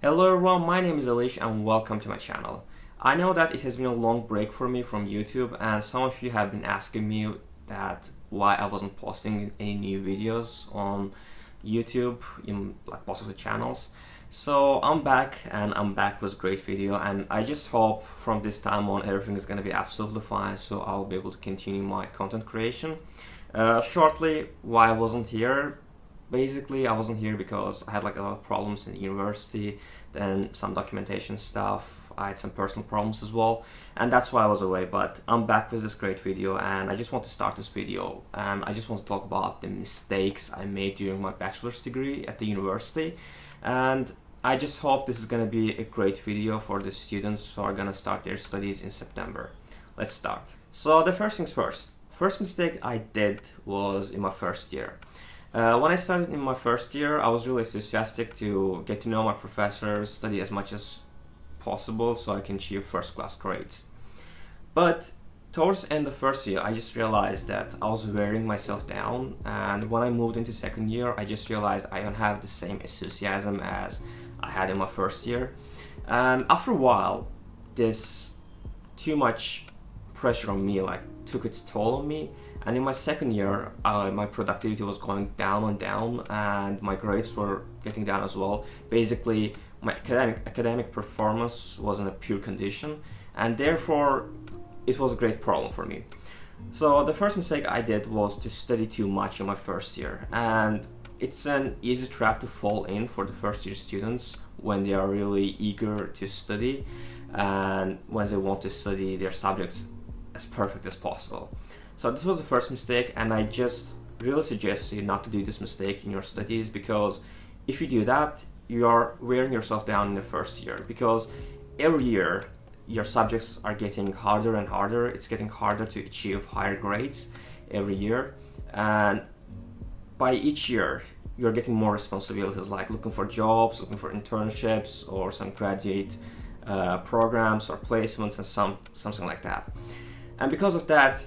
Hello everyone, my name is Alish and welcome to my channel. I know that it has been a long break for me from YouTube, and some of you have been asking me that why I wasn't posting any new videos on YouTube in like most of the channels. So I'm back, and I'm back with a great video, and I just hope from this time on everything is gonna be absolutely fine, so I'll be able to continue my content creation. Shortly, why I wasn't here. Basically, I wasn't here because I had like a lot of problems in university, then some documentation stuff. I had some personal problems as well, and that's why I was away. But I'm back with this great video, and I just want to start this video, and I just want to talk about the mistakes I made during my bachelor's degree at the university. And I just hope this is going to be a great video for the students who are going to start their studies in September. Let's start. So the first things first. First mistake I did was in my first year. When I started in my first year, I was really enthusiastic to get to know my professors, study as much as possible so I can achieve first class grades. But towards the end of first year, I just realized that I was wearing myself down, and when I moved into second year, I just realized I don't have the same enthusiasm as I had in my first year. And after a while, this too much pressure on me took its toll on me. And in my second year, my productivity was going down and down, and my grades were getting down as well. Basically, my academic performance was in a poor condition, and therefore it was a great problem for me. So the first mistake I did was to study too much in my first year, and it's an easy trap to fall in for the first year students when they are really eager to study and when they want to study their subjects as perfect as possible. So this was the first mistake, and I just really suggest you not to do this mistake in your studies, because if you do that, you are wearing yourself down in the first year, because every year your subjects are getting harder and harder. It's getting harder to achieve higher grades every year, and by each year you're getting more responsibilities, like looking for jobs, looking for internships or some graduate programs or placements and something like that. And because of that,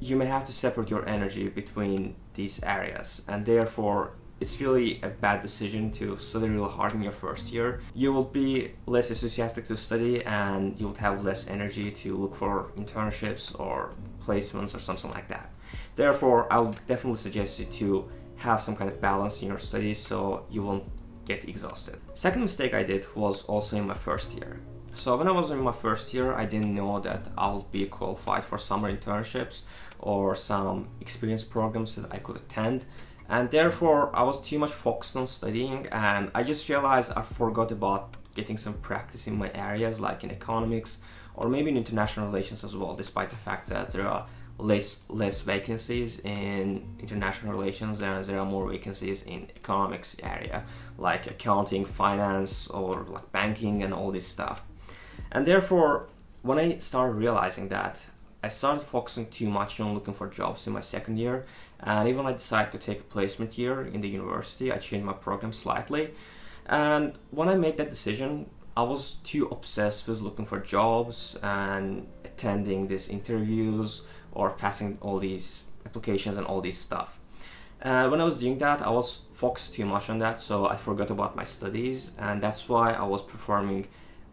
you may have to separate your energy between these areas, and therefore it's really a bad decision to study really hard in your first year. You will be less enthusiastic to study, and you will have less energy to look for internships or placements or something like that. Therefore, I would definitely suggest you to have some kind of balance in your studies so you won't get exhausted. Second mistake I did was also in my first year. So when I was in my first year, I didn't know that I'll be qualified for summer internships or some experience programs that I could attend, and therefore I was too much focused on studying, and I just realized I forgot about getting some practice in my areas, like in economics or maybe in international relations as well, despite the fact that there are less vacancies in international relations and there are more vacancies in economics area, like accounting, finance, or like banking and all this stuff. And therefore, when I started realizing that, I started focusing too much on looking for jobs in my second year, and even I decided to take a placement year in the university. I changed my program slightly, and when I made that decision, I was too obsessed with looking for jobs and attending these interviews or passing all these applications and all this stuff. And when I was doing that, I was focused too much on that, so I forgot about my studies, and that's why I was performing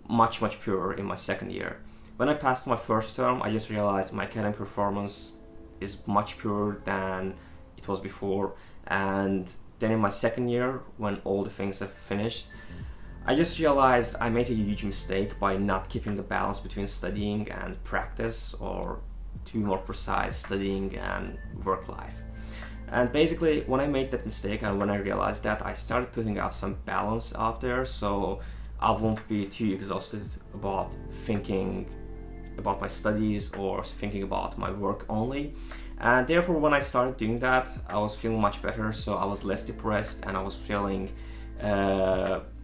much poorer in my second year. When I passed my first term, I just realized my academic performance is much poorer than it was before, and then in my second year, when all the things have finished, I just realized I made a huge mistake by not keeping the balance between studying and practice, or to be more precise, studying and work life. And basically, when I made that mistake and when I realized that, I started putting out some balance out there so I won't be too exhausted about thinking about my studies or thinking about my work only. And therefore, when I started doing that, I was feeling much better, so I was less depressed and I was feeling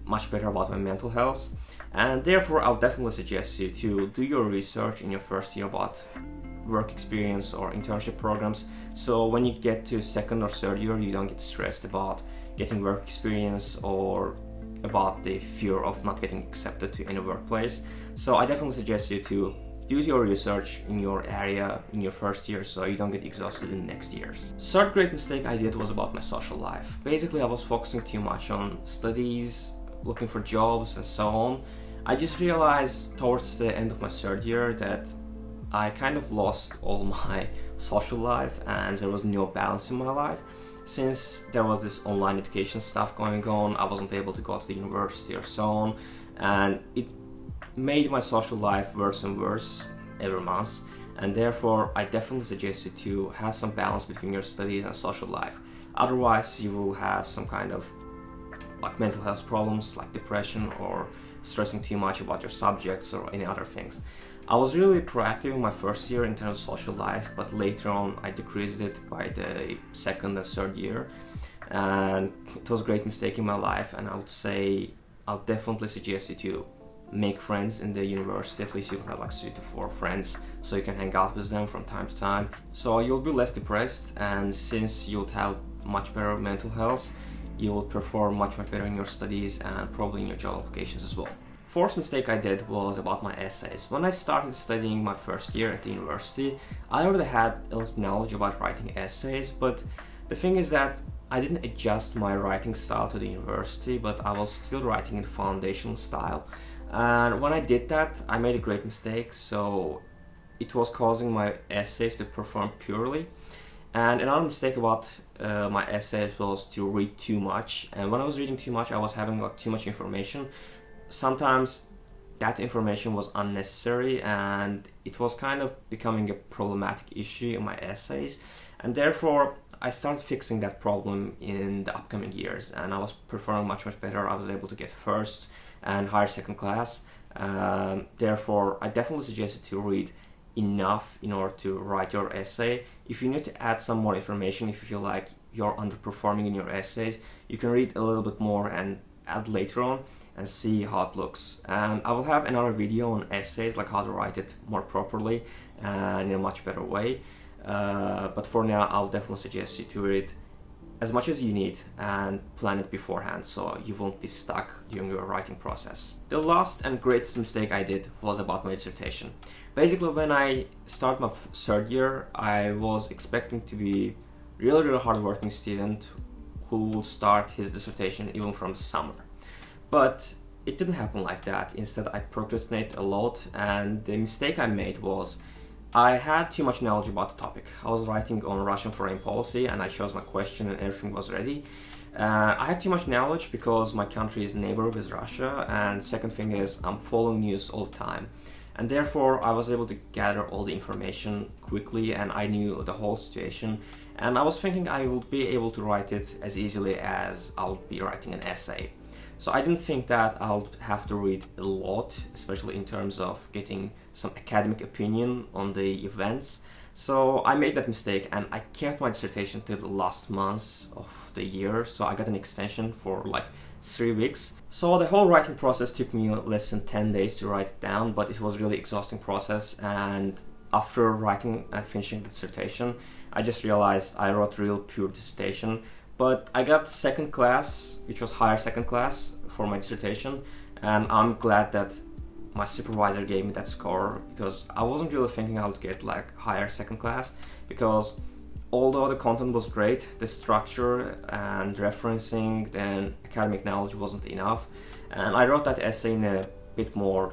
much better about my mental health. And therefore, I would definitely suggest you to do your research in your first year about work experience or internship programs, so when you get to second or third year, you don't get stressed about getting work experience or about the fear of not getting accepted to any workplace. So I definitely suggest you to do your research in your area in your first year so you don't get exhausted in the next years. Third great mistake I did was about my social life. Basically, I was focusing too much on studies, looking for jobs and so on, I just realized towards the end of my third year that I kind of lost all my social life and there was no balance in my life. Since there was this online education stuff going on, I wasn't able to go to the university or so on, and it made my social life worse and worse every month. And therefore I definitely suggest you to have some balance between your studies and social life. Otherwise you will have some kind of like mental health problems like depression or stressing too much about your subjects or any other things. I was really proactive in my first year in terms of social life, but later on I decreased it by the second and third year, and it was a great mistake in my life. And I would say I'll definitely suggest you to make friends in the university. At least you'll have like 3 to 4 friends so you can hang out with them from time to time, so you'll be less depressed, and since you'll have much better mental health, you will perform much better in your studies and probably in your job applications as well. Fourth mistake I did was about my essays. When I started studying my first year at the university, I already had a lot of knowledge about writing essays, but the thing is that I didn't adjust my writing style to the university, but I was still writing in foundational style. And when I did that, I made a great mistake, so it was causing my essays to perform poorly. And another mistake about my essays was to read too much. And when I was reading too much, I was having like too much information. Sometimes that information was unnecessary and it was kind of becoming a problematic issue in my essays, and therefore I started fixing that problem in the upcoming years, and I was performing much better. I was able to get first and higher second class. Therefore I definitely suggest you to read enough in order to write your essay. If you need to add some more information, if you feel like you're underperforming in your essays, you can read a little bit more and add later on and see how it looks. And I will have another video on essays, like how to write it more properly and in a much better way. But for now, I'll definitely suggest you to read as much as you need and plan it beforehand so you won't be stuck during your writing process. The last and greatest mistake I did was about my dissertation. Basically, when I started my third year, I was expecting to be really hardworking student who will start his dissertation even from the summer. But it didn't happen like that. Instead, I procrastinated a lot, and the mistake I made was I had too much knowledge about the topic. I was writing on Russian foreign policy and I chose my question and everything was ready. I had too much knowledge because my country is neighbor with Russia, and second thing is I'm following news all the time. And therefore I was able to gather all the information quickly and I knew the whole situation. And I was thinking I would be able to write it as easily as I would be writing an essay. So I didn't think that I'll have to read a lot, especially in terms of getting some academic opinion on the events. So I made that mistake and I kept my dissertation till the last month of the year. So I got an extension for like 3 weeks. So the whole writing process took me less than 10 days to write it down, but it was a really exhausting process. And after writing and finishing the dissertation, I just realized I wrote real pure dissertation. But I got second class, which was higher second class for my dissertation, and I'm glad that my supervisor gave me that score, because I wasn't really thinking I would get like higher second class, because although the content was great, the structure and referencing and academic knowledge wasn't enough, and I wrote that essay in a bit more,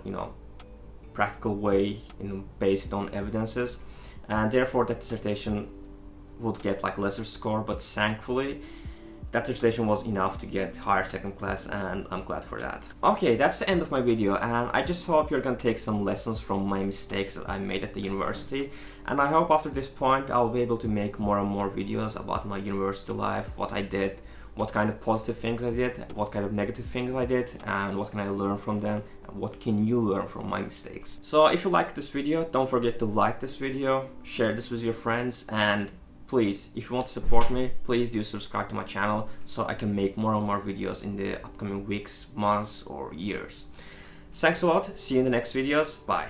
practical way, based on evidences, and therefore that dissertation would get like lesser score, but thankfully that dissertation was enough to get higher second class, and I'm glad for that. Okay, that's the end of my video, and I just hope you're gonna take some lessons from my mistakes that I made at the university, and I hope after this point I'll be able to make more and more videos about my university life, what I did, what kind of positive things I did, what kind of negative things I did, and what can I learn from them, and what can you learn from my mistakes. So if you like this video, don't forget to like this video, share this with your friends, and please, if you want to support me, please do subscribe to my channel so I can make more and more videos in the upcoming weeks, months, or years. Thanks a lot. See you in the next videos. Bye.